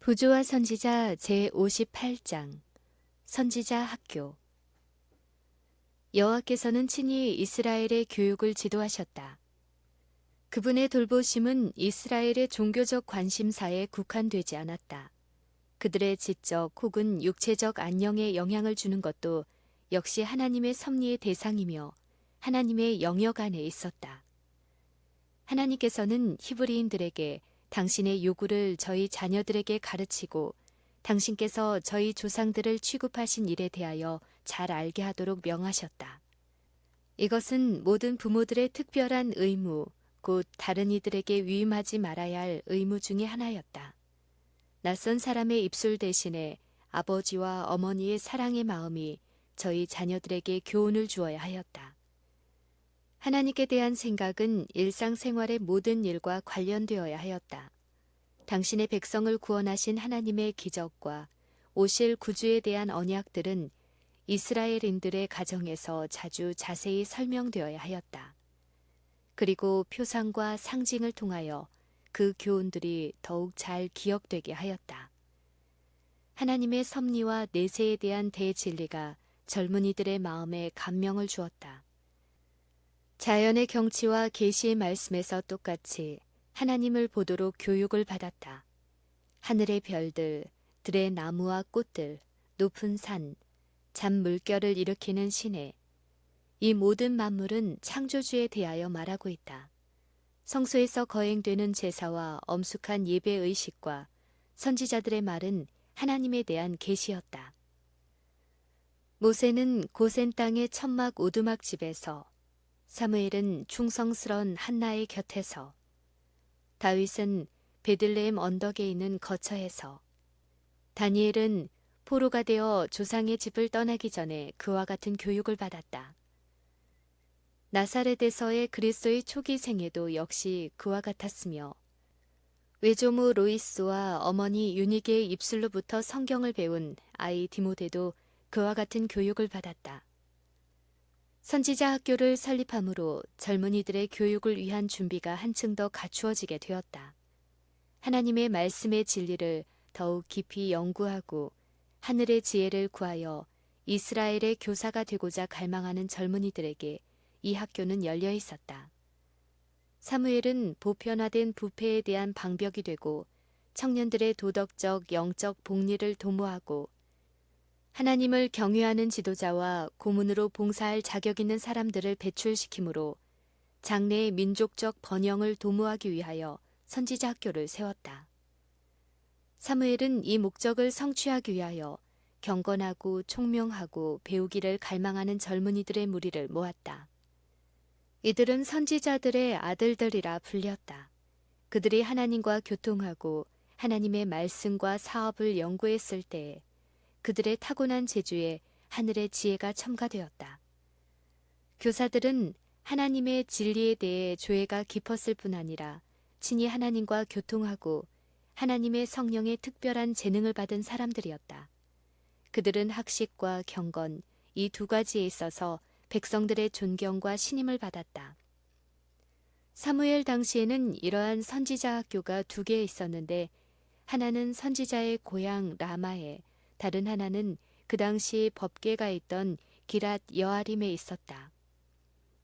부조와 선지자 제58장 선지자 학교. 여호와께서는 친히 이스라엘의 교육을 지도하셨다. 그분의 돌보심은 이스라엘의 종교적 관심사에 국한되지 않았다. 그들의 지적 혹은 육체적 안녕에 영향을 주는 것도 역시 하나님의 섭리의 대상이며 하나님의 영역 안에 있었다. 하나님께서는 히브리인들에게 당신의 요구를 저희 자녀들에게 가르치고 당신께서 저희 조상들을 취급하신 일에 대하여 잘 알게 하도록 명하셨다. 이것은 모든 부모들의 특별한 의무, 곧 다른 이들에게 위임하지 말아야 할 의무 중의 하나였다. 낯선 사람의 입술 대신에 아버지와 어머니의 사랑의 마음이 저희 자녀들에게 교훈을 주어야 하였다. 하나님께 대한 생각은 일상생활의 모든 일과 관련되어야 하였다. 당신의 백성을 구원하신 하나님의 기적과 오실 구주에 대한 언약들은 이스라엘인들의 가정에서 자주 자세히 설명되어야 하였다. 그리고 표상과 상징을 통하여 그 교훈들이 더욱 잘 기억되게 하였다. 하나님의 섭리와 내세에 대한 대진리가 젊은이들의 마음에 감명을 주었다. 자연의 경치와 계시의 말씀에서 똑같이 하나님을 보도록 교육을 받았다. 하늘의 별들, 들의 나무와 꽃들, 높은 산, 잠 물결을 일으키는 시내, 이 모든 만물은 창조주에 대하여 말하고 있다. 성소에서 거행되는 제사와 엄숙한 예배 의식과 선지자들의 말은 하나님에 대한 계시였다. 모세는 고센 땅의 천막 오두막 집에서, 사무엘은 충성스런 한나의 곁에서, 다윗은 베들레헴 언덕에 있는 거처에서, 다니엘은 포로가 되어 조상의 집을 떠나기 전에 그와 같은 교육을 받았다. 나사렛에서의 그리스도의 초기 생애도 역시 그와 같았으며 외조모 로이스와 어머니 유니게의 입술로부터 성경을 배운 아이 디모데도 그와 같은 교육을 받았다. 선지자 학교를 설립함으로 젊은이들의 교육을 위한 준비가 한층 더 갖추어지게 되었다. 하나님의 말씀의 진리를 더욱 깊이 연구하고 하늘의 지혜를 구하여 이스라엘의 교사가 되고자 갈망하는 젊은이들에게 이 학교는 열려 있었다. 사무엘은 보편화된 부패에 대한 방벽이 되고 청년들의 도덕적, 영적 복리를 도모하고 하나님을 경외하는 지도자와 고문으로 봉사할 자격 있는 사람들을 배출시키므로 장래의 민족적 번영을 도모하기 위하여 선지자 학교를 세웠다. 사무엘은 이 목적을 성취하기 위하여 경건하고 총명하고 배우기를 갈망하는 젊은이들의 무리를 모았다. 이들은 선지자들의 아들들이라 불렸다. 그들이 하나님과 교통하고 하나님의 말씀과 사업을 연구했을 때에 그들의 타고난 재주에 하늘의 지혜가 첨가되었다. 교사들은 하나님의 진리에 대해 조예가 깊었을 뿐 아니라 친히 하나님과 교통하고 하나님의 성령의 특별한 재능을 받은 사람들이었다. 그들은 학식과 경건, 이 두 가지에 있어서 백성들의 존경과 신임을 받았다. 사무엘 당시에는 이러한 선지자 학교가 두 개 있었는데 하나는 선지자의 고향 라마에, 다른 하나는 그 당시 법궤가 있던 기랏 여아림에 있었다.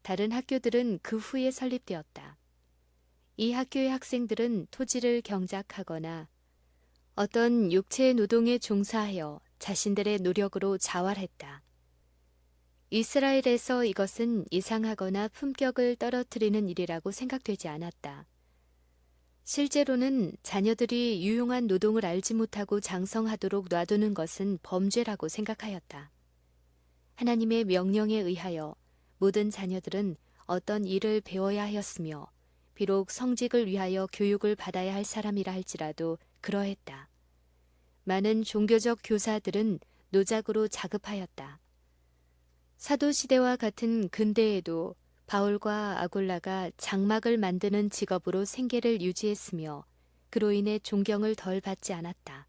다른 학교들은 그 후에 설립되었다. 이 학교의 학생들은 토지를 경작하거나 어떤 육체의 노동에 종사하여 자신들의 노력으로 자활했다. 이스라엘에서 이것은 이상하거나 품격을 떨어뜨리는 일이라고 생각되지 않았다. 실제로는 자녀들이 유용한 노동을 알지 못하고 장성하도록 놔두는 것은 범죄라고 생각하였다. 하나님의 명령에 의하여 모든 자녀들은 어떤 일을 배워야 하였으며 비록 성직을 위하여 교육을 받아야 할 사람이라 할지라도 그러했다. 많은 종교적 교사들은 노작으로 자급하였다. 사도시대와 같은 근대에도 바울과 아굴라가 장막을 만드는 직업으로 생계를 유지했으며 그로 인해 존경을 덜 받지 않았다.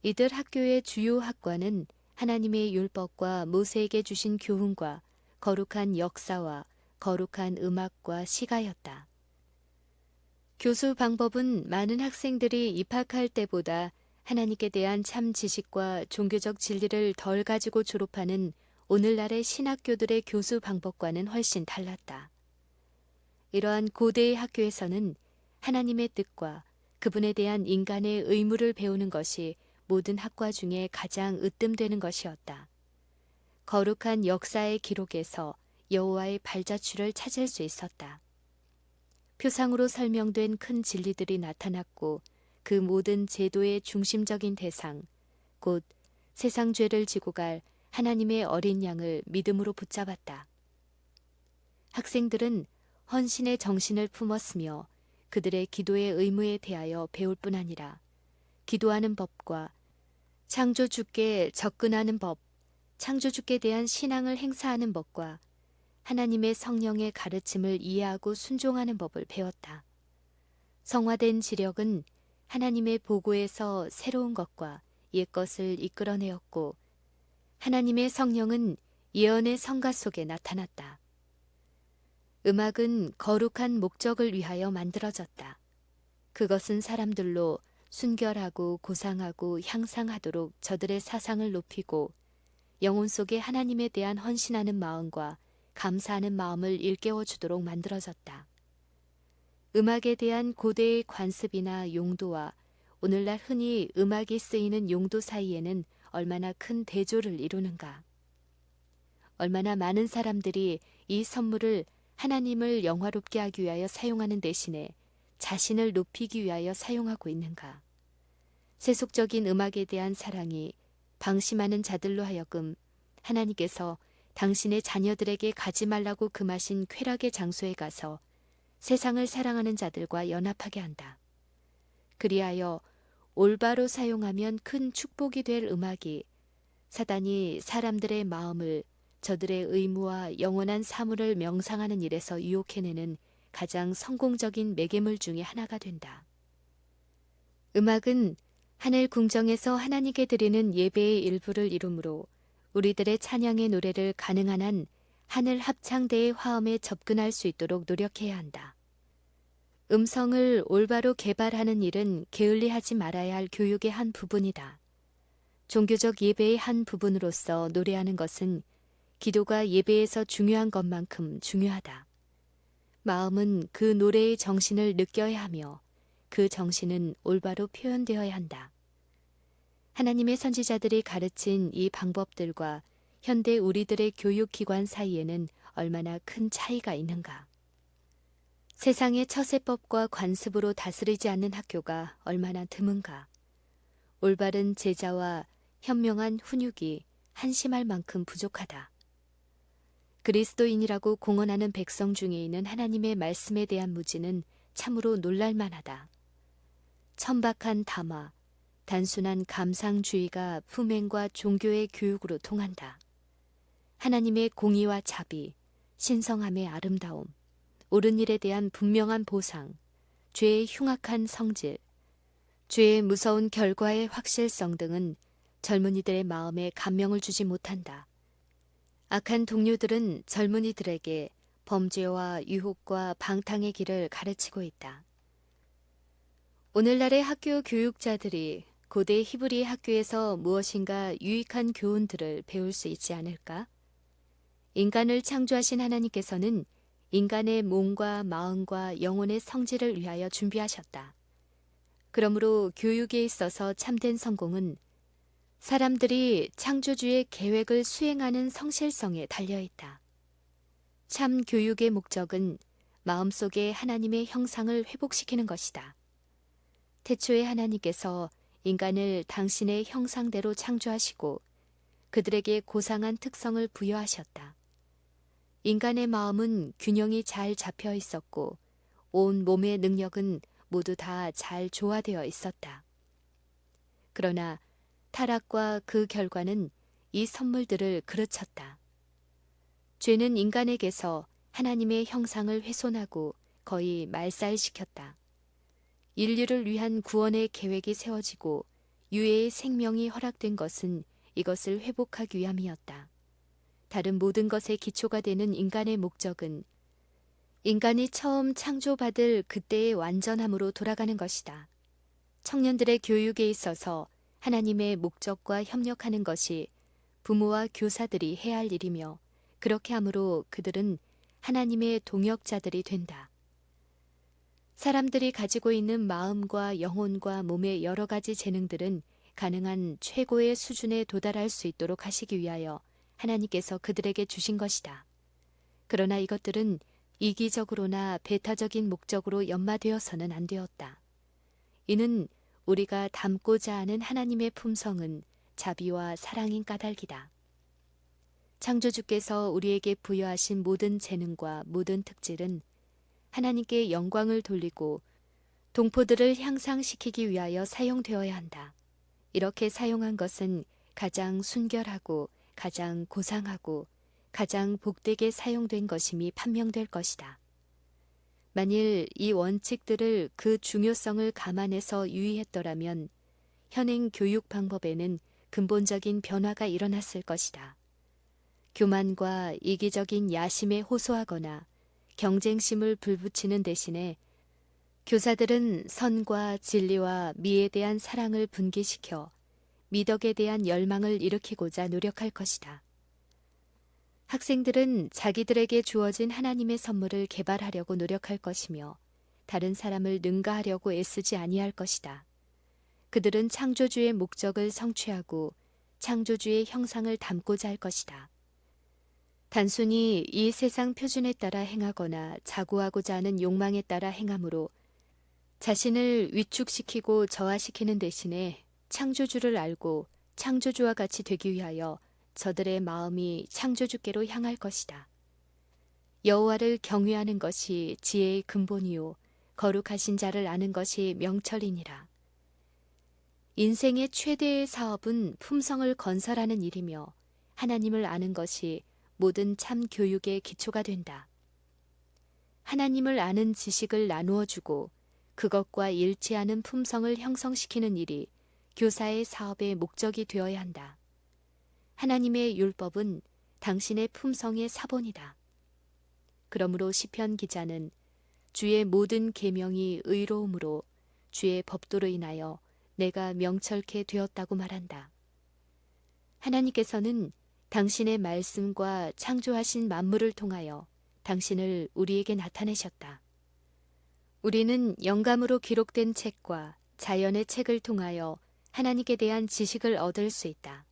이들 학교의 주요 학과는 하나님의 율법과 모세에게 주신 교훈과 거룩한 역사와 거룩한 음악과 시가였다. 교수 방법은 많은 학생들이 입학할 때보다 하나님께 대한 참 지식과 종교적 진리를 덜 가지고 졸업하는 오늘날의 신학교들의 교수 방법과는 훨씬 달랐다. 이러한 고대의 학교에서는 하나님의 뜻과 그분에 대한 인간의 의무를 배우는 것이 모든 학과 중에 가장 으뜸되는 것이었다. 거룩한 역사의 기록에서 여호와의 발자취를 찾을 수 있었다. 표상으로 설명된 큰 진리들이 나타났고 그 모든 제도의 중심적인 대상, 곧 세상 죄를 지고 갈 하나님의 어린 양을 믿음으로 붙잡았다. 학생들은 헌신의 정신을 품었으며 그들의 기도의 의무에 대하여 배울 뿐 아니라 기도하는 법과 창조주께 접근하는 법, 창조주께 대한 신앙을 행사하는 법과 하나님의 성령의 가르침을 이해하고 순종하는 법을 배웠다. 성화된 지력은 하나님의 보고에서 새로운 것과 옛것을 이끌어내었고 하나님의 성령은 예언의 성가 속에 나타났다. 음악은 거룩한 목적을 위하여 만들어졌다. 그것은 사람들로 순결하고 고상하고 향상하도록 저들의 사상을 높이고 영혼 속에 하나님에 대한 헌신하는 마음과 감사하는 마음을 일깨워 주도록 만들어졌다. 음악에 대한 고대의 관습이나 용도와 오늘날 흔히 음악이 쓰이는 용도 사이에는 얼마나 큰 대조를 이루는가. 얼마나 많은 사람들이 이 선물을 하나님을 영화롭게 하기 위하여 사용하는 대신에 자신을 높이기 위하여 사용하고 있는가. 세속적인 음악에 대한 사랑이 방심하는 자들로 하여금 하나님께서 당신의 자녀들에게 가지 말라고 금하신 쾌락의 장소에 가서 세상을 사랑하는 자들과 연합하게 한다. 그리하여 올바로 사용하면 큰 축복이 될 음악이 사단이 사람들의 마음을 저들의 의무와 영원한 사물을 명상하는 일에서 유혹해내는 가장 성공적인 매개물 중의 하나가 된다. 음악은 하늘 궁정에서 하나님께 드리는 예배의 일부를 이루므로 우리들의 찬양의 노래를 가능한 한 하늘 합창대의 화음에 접근할 수 있도록 노력해야 한다. 음성을 올바로 개발하는 일은 게을리하지 말아야 할 교육의 한 부분이다. 종교적 예배의 한 부분으로서 노래하는 것은 기도가 예배에서 중요한 것만큼 중요하다. 마음은 그 노래의 정신을 느껴야 하며 그 정신은 올바로 표현되어야 한다. 하나님의 선지자들이 가르친 이 방법들과 현대 우리들의 교육기관 사이에는 얼마나 큰 차이가 있는가. 세상의 처세법과 관습으로 다스리지 않는 학교가 얼마나 드문가. 올바른 제자와 현명한 훈육이 한심할 만큼 부족하다. 그리스도인이라고 공언하는 백성 중에 있는 하나님의 말씀에 대한 무지는 참으로 놀랄만하다. 천박한 담화, 단순한 감상주의가 품행과 종교의 교육으로 통한다. 하나님의 공의와 자비, 신성함의 아름다움, 옳은 일에 대한 분명한 보상, 죄의 흉악한 성질, 죄의 무서운 결과의 확실성 등은 젊은이들의 마음에 감명을 주지 못한다. 악한 동료들은 젊은이들에게 범죄와 유혹과 방탕의 길을 가르치고 있다. 오늘날의 학교 교육자들이 고대 히브리 학교에서 무엇인가 유익한 교훈들을 배울 수 있지 않을까? 인간을 창조하신 하나님께서는 인간의 몸과 마음과 영혼의 성질을 위하여 준비하셨다. 그러므로 교육에 있어서 참된 성공은 사람들이 창조주의 계획을 수행하는 성실성에 달려있다. 참 교육의 목적은 마음속에 하나님의 형상을 회복시키는 것이다. 태초에 하나님께서 인간을 당신의 형상대로 창조하시고 그들에게 고상한 특성을 부여하셨다. 인간의 마음은 균형이 잘 잡혀 있었고 온 몸의 능력은 모두 다 잘 조화되어 있었다. 그러나 타락과 그 결과는 이 선물들을 그르쳤다. 죄는 인간에게서 하나님의 형상을 훼손하고 거의 말살시켰다. 인류를 위한 구원의 계획이 세워지고 유해의 생명이 허락된 것은 이것을 회복하기 위함이었다. 다른 모든 것의 기초가 되는 인간의 목적은 인간이 처음 창조받을 그때의 완전함으로 돌아가는 것이다. 청년들의 교육에 있어서 하나님의 목적과 협력하는 것이 부모와 교사들이 해야 할 일이며 그렇게 함으로 그들은 하나님의 동역자들이 된다. 사람들이 가지고 있는 마음과 영혼과 몸의 여러 가지 재능들은 가능한 최고의 수준에 도달할 수 있도록 하시기 위하여 하나님께서 그들에게 주신 것이다. 그러나 이것들은 이기적으로나 배타적인 목적으로 연마되어서는 안 되었다. 이는 우리가 담고자 하는 하나님의 품성은 자비와 사랑인 까닭이다. 창조주께서 우리에게 부여하신 모든 재능과 모든 특질은 하나님께 영광을 돌리고 동포들을 향상시키기 위하여 사용되어야 한다. 이렇게 사용한 것은 가장 순결하고 가장 고상하고 가장 복되게 사용된 것임이 판명될 것이다. 만일 이 원칙들을 그 중요성을 감안해서 유의했더라면 현행 교육 방법에는 근본적인 변화가 일어났을 것이다. 교만과 이기적인 야심에 호소하거나 경쟁심을 불붙이는 대신에 교사들은 선과 진리와 미에 대한 사랑을 분기시켜 미덕에 대한 열망을 일으키고자 노력할 것이다. 학생들은 자기들에게 주어진 하나님의 선물을 개발하려고 노력할 것이며 다른 사람을 능가하려고 애쓰지 아니할 것이다. 그들은 창조주의 목적을 성취하고 창조주의 형상을 담고자 할 것이다. 단순히 이 세상 표준에 따라 행하거나 자고하고자 하는 욕망에 따라 행함으로 자신을 위축시키고 저하시키는 대신에 창조주를 알고 창조주와 같이 되기 위하여 저들의 마음이 창조주께로 향할 것이다. 여호와를 경외하는 것이 지혜의 근본이요 거룩하신 자를 아는 것이 명철이니라. 인생의 최대의 사업은 품성을 건설하는 일이며 하나님을 아는 것이 모든 참 교육의 기초가 된다. 하나님을 아는 지식을 나누어 주고 그것과 일치하는 품성을 형성시키는 일이 교사의 사업의 목적이 되어야 한다. 하나님의 율법은 당신의 품성의 사본이다. 그러므로 시편 기자는 주의 모든 계명이 의로움으로 주의 법도로 인하여 내가 명철케 되었다고 말한다. 하나님께서는 당신의 말씀과 창조하신 만물을 통하여 당신을 우리에게 나타내셨다. 우리는 영감으로 기록된 책과 자연의 책을 통하여 하나님께 대한 지식을 얻을 수 있다.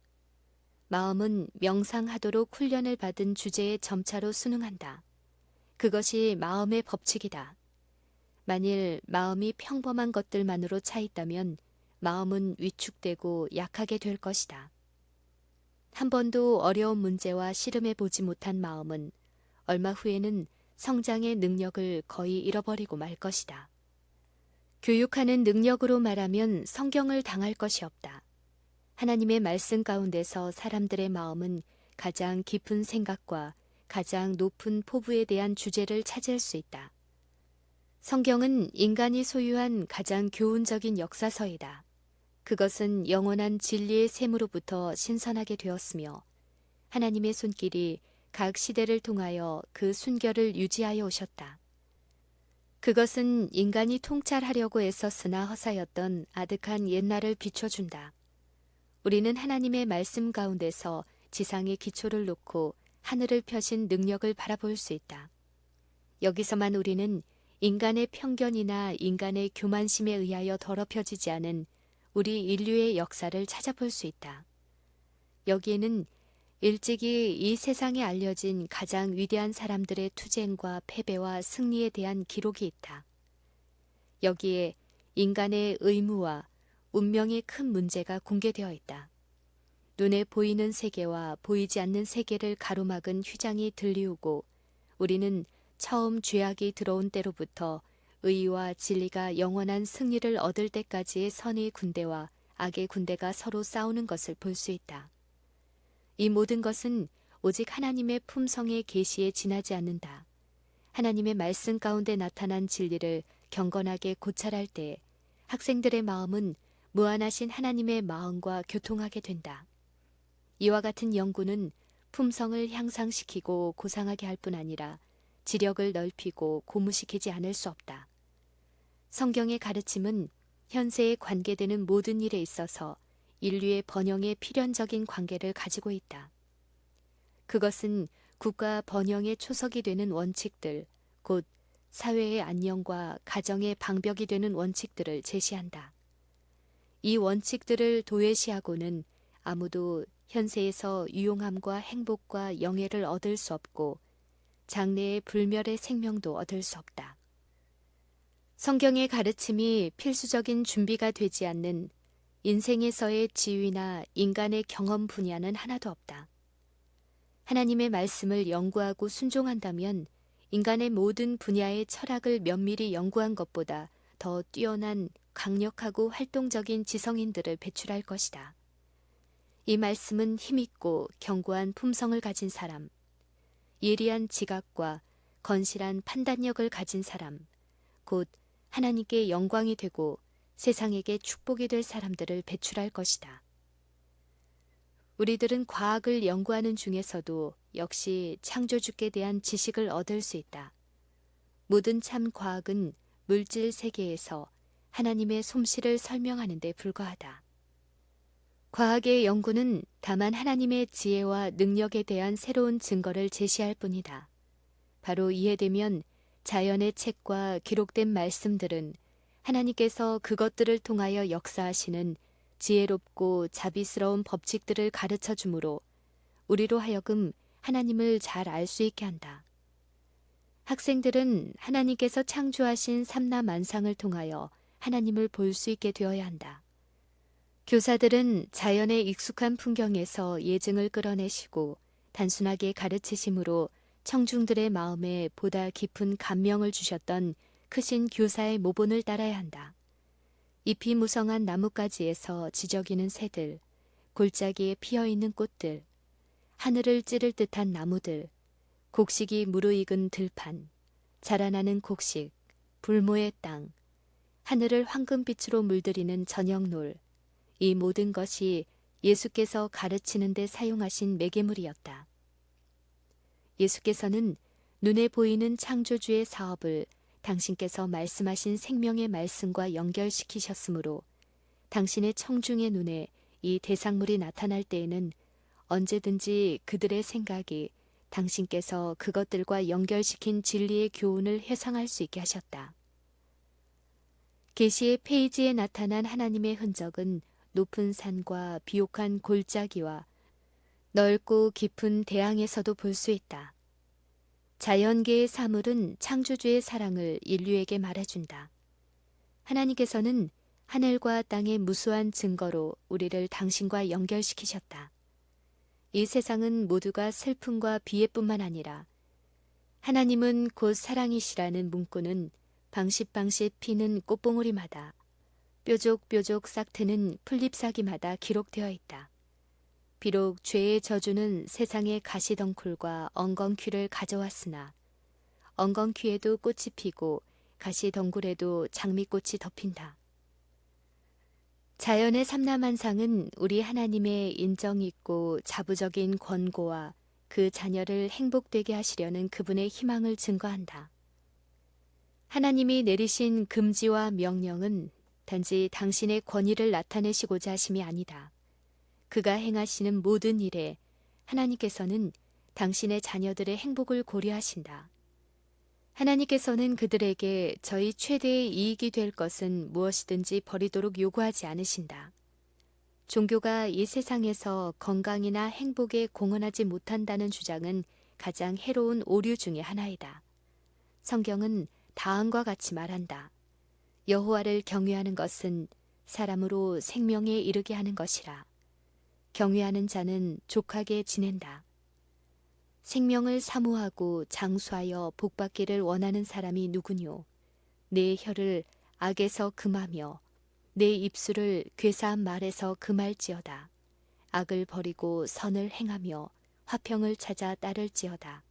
마음은 명상하도록 훈련을 받은 주제에 점차로 순응한다. 그것이 마음의 법칙이다. 만일 마음이 평범한 것들만으로 차 있다면 마음은 위축되고 약하게 될 것이다. 한 번도 어려운 문제와 씨름해 보지 못한 마음은 얼마 후에는 성장의 능력을 거의 잃어버리고 말 것이다. 교육하는 능력으로 말하면 성경을 당할 것이 없다. 하나님의 말씀 가운데서 사람들의 마음은 가장 깊은 생각과 가장 높은 포부에 대한 주제를 찾을 수 있다. 성경은 인간이 소유한 가장 교훈적인 역사서이다. 그것은 영원한 진리의 샘으로부터 신선하게 되었으며 하나님의 손길이 각 시대를 통하여 그 순결을 유지하여 오셨다. 그것은 인간이 통찰하려고 애썼으나 허사였던 아득한 옛날을 비춰준다. 우리는 하나님의 말씀 가운데서 지상의 기초를 놓고 하늘을 펴신 능력을 바라볼 수 있다. 여기서만 우리는 인간의 편견이나 인간의 교만심에 의하여 더럽혀지지 않은 우리 인류의 역사를 찾아볼 수 있다. 여기에는 일찍이 이 세상에 알려진 가장 위대한 사람들의 투쟁과 패배와 승리에 대한 기록이 있다. 여기에 인간의 의무와 운명의 큰 문제가 공개되어 있다. 눈에 보이는 세계와 보이지 않는 세계를 가로막은 휘장이 들리우고 우리는 처음 죄악이 들어온 때로부터 의와 진리가 영원한 승리를 얻을 때까지의 선의 군대와 악의 군대가 서로 싸우는 것을 볼 수 있다. 이 모든 것은 오직 하나님의 품성의 계시에 지나지 않는다. 하나님의 말씀 가운데 나타난 진리를 경건하게 고찰할 때 학생들의 마음은 무한하신 하나님의 마음과 교통하게 된다. 이와 같은 연구는 품성을 향상시키고 고상하게 할 뿐 아니라 지력을 넓히고 고무시키지 않을 수 없다. 성경의 가르침은 현세에 관계되는 모든 일에 있어서 인류의 번영에 필연적인 관계를 가지고 있다. 그것은 국가 번영의 초석이 되는 원칙들, 곧 사회의 안녕과 가정의 방벽이 되는 원칙들을 제시한다. 이 원칙들을 도외시하고는 아무도 현세에서 유용함과 행복과 영예를 얻을 수 없고 장래의 불멸의 생명도 얻을 수 없다. 성경의 가르침이 필수적인 준비가 되지 않는 인생에서의 지위나 인간의 경험 분야는 하나도 없다. 하나님의 말씀을 연구하고 순종한다면 인간의 모든 분야의 철학을 면밀히 연구한 것보다 더 뛰어난 강력하고 활동적인 지성인들을 배출할 것이다. 이 말씀은 힘있고 견고한 품성을 가진 사람, 예리한 지각과 건실한 판단력을 가진 사람, 곧 하나님께 영광이 되고 세상에게 축복이 될 사람들을 배출할 것이다. 우리들은 과학을 연구하는 중에서도 역시 창조주께 대한 지식을 얻을 수 있다. 모든 참 과학은 물질 세계에서 하나님의 솜씨를 설명하는 데 불과하다. 과학의 연구는 다만 하나님의 지혜와 능력에 대한 새로운 증거를 제시할 뿐이다. 바로 이해되면 자연의 책과 기록된 말씀들은 하나님께서 그것들을 통하여 역사하시는 지혜롭고 자비스러운 법칙들을 가르쳐 주므로 우리로 하여금 하나님을 잘 알 수 있게 한다. 학생들은 하나님께서 창조하신 삼라만상을 통하여 하나님을 볼 수 있게 되어야 한다. 교사들은 자연의 익숙한 풍경에서 예증을 끌어내시고 단순하게 가르치심으로 청중들의 마음에 보다 깊은 감명을 주셨던 크신 교사의 모본을 따라야 한다. 잎이 무성한 나뭇가지에서 지저귀는 새들, 골짜기에 피어있는 꽃들, 하늘을 찌를 듯한 나무들, 곡식이 무르익은 들판, 자라나는 곡식, 불모의 땅, 하늘을 황금빛으로 물들이는 저녁놀, 이 모든 것이 예수께서 가르치는 데 사용하신 매개물이었다. 예수께서는 눈에 보이는 창조주의 사업을 당신께서 말씀하신 생명의 말씀과 연결시키셨으므로 당신의 청중의 눈에 이 대상물이 나타날 때에는 언제든지 그들의 생각이 당신께서 그것들과 연결시킨 진리의 교훈을 회상할 수 있게 하셨다. 계시의 페이지에 나타난 하나님의 흔적은 높은 산과 비옥한 골짜기와 넓고 깊은 대양에서도 볼 수 있다. 자연계의 사물은 창조주의 사랑을 인류에게 말해준다. 하나님께서는 하늘과 땅의 무수한 증거로 우리를 당신과 연결시키셨다. 이 세상은 모두가 슬픔과 비애뿐만 아니라 하나님은 곧 사랑이시라는 문구는 방십방십 피는 꽃봉오리마다 뾰족뾰족 싹트는 풀잎사기마다 기록되어 있다. 비록 죄의 저주는 세상의 가시덩굴과 엉겅퀴를 가져왔으나 엉겅퀴에도 꽃이 피고 가시덩굴에도 장미꽃이 덮인다. 자연의 삼라만상은 우리 하나님의 인정있고 자부적인 권고와 그 자녀를 행복되게 하시려는 그분의 희망을 증거한다. 하나님이 내리신 금지와 명령은 단지 당신의 권위를 나타내시고자 하심이 아니다. 그가 행하시는 모든 일에 하나님께서는 당신의 자녀들의 행복을 고려하신다. 하나님께서는 그들에게 저희 최대의 이익이 될 것은 무엇이든지 버리도록 요구하지 않으신다. 종교가 이 세상에서 건강이나 행복에 공헌하지 못한다는 주장은 가장 해로운 오류 중의 하나이다. 성경은 다음과 같이 말한다. 여호와를 경외하는 것은 사람으로 생명에 이르게 하는 것이라. 경외하는 자는 족하게 지낸다. 생명을 사모하고 장수하여 복받기를 원하는 사람이 누구뇨? 내 혀를 악에서 금하며 내 입술을 괴사한 말에서 금할지어다. 악을 버리고 선을 행하며 화평을 찾아 따를지어다.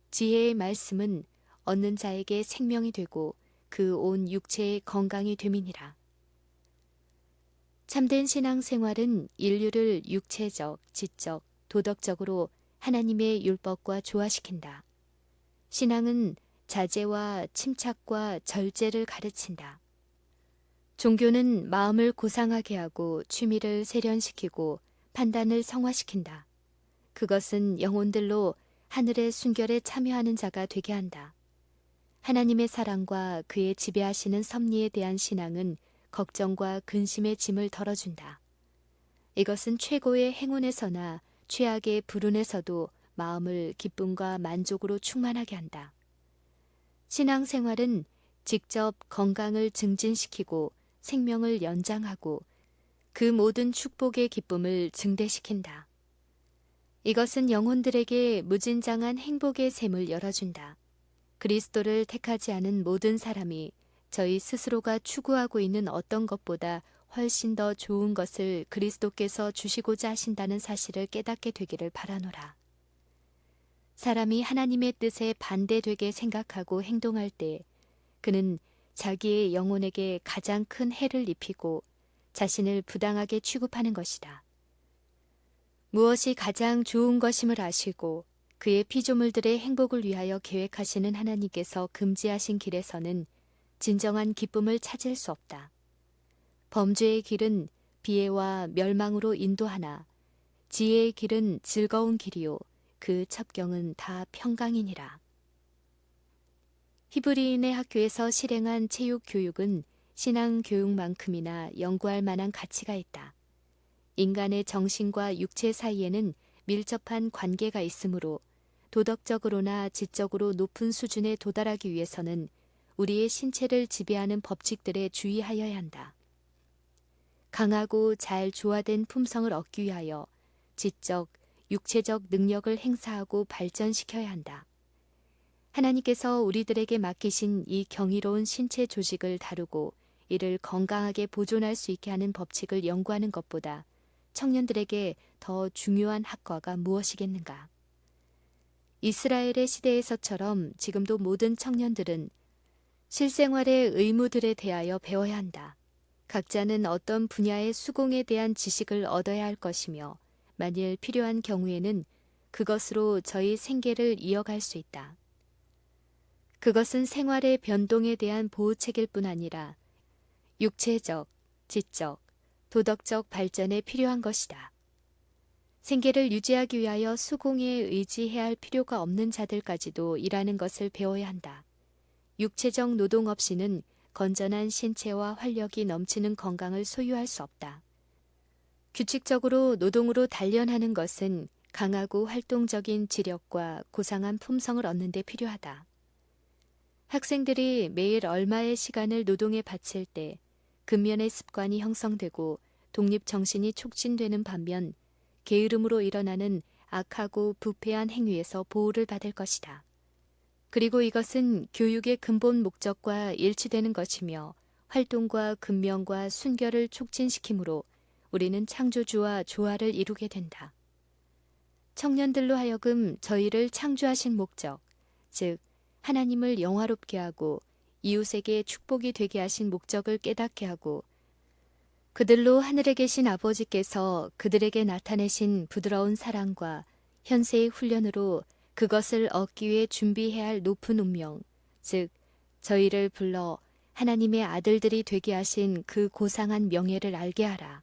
지혜의 말씀은 얻는 자에게 생명이 되고 그 온 육체의 건강이 됨이니라. 참된 신앙생활은 인류를 육체적, 지적, 도덕적으로 하나님의 율법과 조화시킨다. 신앙은 자제와 침착과 절제를 가르친다. 종교는 마음을 고상하게 하고 취미를 세련시키고 판단을 성화시킨다. 그것은 영혼들로 하늘의 순결에 참여하는 자가 되게 한다. 하나님의 사랑과 그의 지배하시는 섭리에 대한 신앙은 걱정과 근심의 짐을 덜어준다. 이것은 최고의 행운에서나 최악의 불운에서도 마음을 기쁨과 만족으로 충만하게 한다. 신앙생활은 직접 건강을 증진시키고 생명을 연장하고 그 모든 축복의 기쁨을 증대시킨다. 이것은 영혼들에게 무진장한 행복의 샘을 열어준다. 그리스도를 택하지 않은 모든 사람이 저희 스스로가 추구하고 있는 어떤 것보다 훨씬 더 좋은 것을 그리스도께서 주시고자 하신다는 사실을 깨닫게 되기를 바라노라. 사람이 하나님의 뜻에 반대되게 생각하고 행동할 때 그는 자기의 영혼에게 가장 큰 해를 입히고 자신을 부당하게 취급하는 것이다. 무엇이 가장 좋은 것임을 아시고 그의 피조물들의 행복을 위하여 계획하시는 하나님께서 금지하신 길에서는 진정한 기쁨을 찾을 수 없다. 범죄의 길은 비애와 멸망으로 인도하나 지혜의 길은 즐거운 길이요 그 첩경은 다 평강이니라. 히브리인의 학교에서 실행한 체육 교육은 신앙 교육만큼이나 연구할 만한 가치가 있다. 인간의 정신과 육체 사이에는 밀접한 관계가 있으므로 도덕적으로나 지적으로 높은 수준에 도달하기 위해서는 우리의 신체를 지배하는 법칙들에 주의하여야 한다. 강하고 잘 조화된 품성을 얻기 위하여 지적, 육체적 능력을 행사하고 발전시켜야 한다. 하나님께서 우리들에게 맡기신 이 경이로운 신체 조직을 다루고 이를 건강하게 보존할 수 있게 하는 법칙을 연구하는 것보다 청년들에게 더 중요한 학과가 무엇이겠는가? 이스라엘의 시대에서처럼 지금도 모든 청년들은 실생활의 의무들에 대하여 배워야 한다. 각자는 어떤 분야의 수공에 대한 지식을 얻어야 할 것이며 만일 필요한 경우에는 그것으로 저희 생계를 이어갈 수 있다. 그것은 생활의 변동에 대한 보호책일 뿐 아니라 육체적, 지적, 도덕적 발전에 필요한 것이다. 생계를 유지하기 위하여 수공에 의지해야 할 필요가 없는 자들까지도 일하는 것을 배워야 한다. 육체적 노동 없이는 건전한 신체와 활력이 넘치는 건강을 소유할 수 없다. 규칙적으로 노동으로 단련하는 것은 강하고 활동적인 지력과 고상한 품성을 얻는 데 필요하다. 학생들이 매일 얼마의 시간을 노동에 바칠 때 근면의 습관이 형성되고 독립정신이 촉진되는 반면 게으름으로 일어나는 악하고 부패한 행위에서 보호를 받을 것이다. 그리고 이것은 교육의 근본 목적과 일치되는 것이며 활동과 근면과 순결을 촉진시키므로 우리는 창조주와 조화를 이루게 된다. 청년들로 하여금 저희를 창조하신 목적, 즉 하나님을 영화롭게 하고 이웃에게 축복이 되게 하신 목적을 깨닫게 하고 그들로 하늘에 계신 아버지께서 그들에게 나타내신 부드러운 사랑과 현세의 훈련으로 그것을 얻기 위해 준비해야 할 높은 운명, 즉 저희를 불러 하나님의 아들들이 되게 하신 그 고상한 명예를 알게 하라.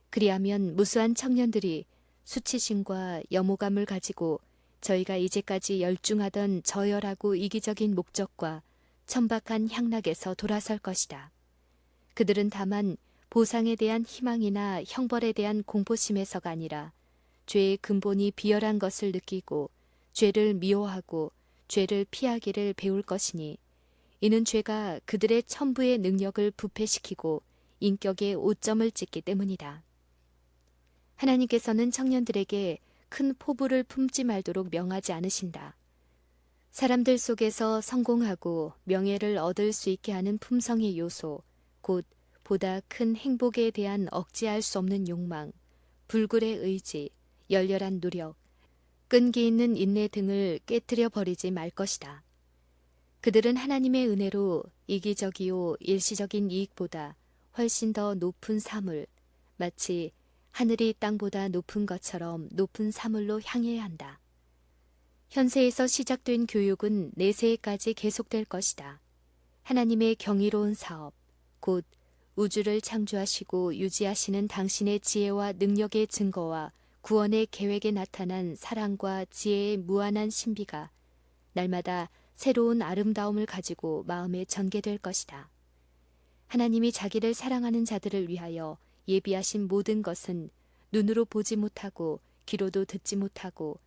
그리하면 무수한 청년들이 수치심과 염오감을 가지고 저희가 이제까지 열중하던 저열하고 이기적인 목적과 천박한 향락에서 돌아설 것이다. 그들은 다만 보상에 대한 희망이나 형벌에 대한 공포심에서가 아니라 죄의 근본이 비열한 것을 느끼고 죄를 미워하고 죄를 피하기를 배울 것이니 이는 죄가 그들의 천부의 능력을 부패시키고 인격에 오점을 찍기 때문이다. 하나님께서는 청년들에게 큰 포부를 품지 말도록 명하지 않으신다. 사람들 속에서 성공하고 명예를 얻을 수 있게 하는 품성의 요소, 곧 보다 큰 행복에 대한 억제할 수 없는 욕망, 불굴의 의지, 열렬한 노력, 끈기 있는 인내 등을 깨트려 버리지 말 것이다. 그들은 하나님의 은혜로 이기적이요 일시적인 이익보다 훨씬 더 높은 사물, 마치 하늘이 땅보다 높은 것처럼 높은 사물로 향해야 한다. 현세에서 시작된 교육은 내세에까지 계속될 것이다. 하나님의 경이로운 사업, 곧 우주를 창조하시고 유지하시는 당신의 지혜와 능력의 증거와 구원의 계획에 나타난 사랑과 지혜의 무한한 신비가 날마다 새로운 아름다움을 가지고 마음에 전개될 것이다. 하나님이 자기를 사랑하는 자들을 위하여 예비하신 모든 것은 눈으로 보지 못하고 귀로도 듣지 못하고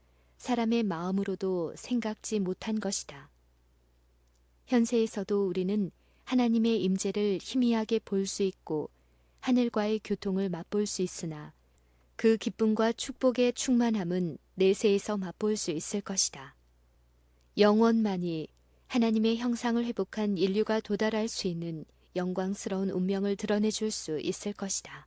사람의 마음으로도 생각지 못한 것이다. 현세에서도 우리는 하나님의 임재를 희미하게 볼 수 있고 하늘과의 교통을 맛볼 수 있으나 그 기쁨과 축복의 충만함은 내세에서 맛볼 수 있을 것이다. 영원만이 하나님의 형상을 회복한 인류가 도달할 수 있는 영광스러운 운명을 드러내줄 수 있을 것이다.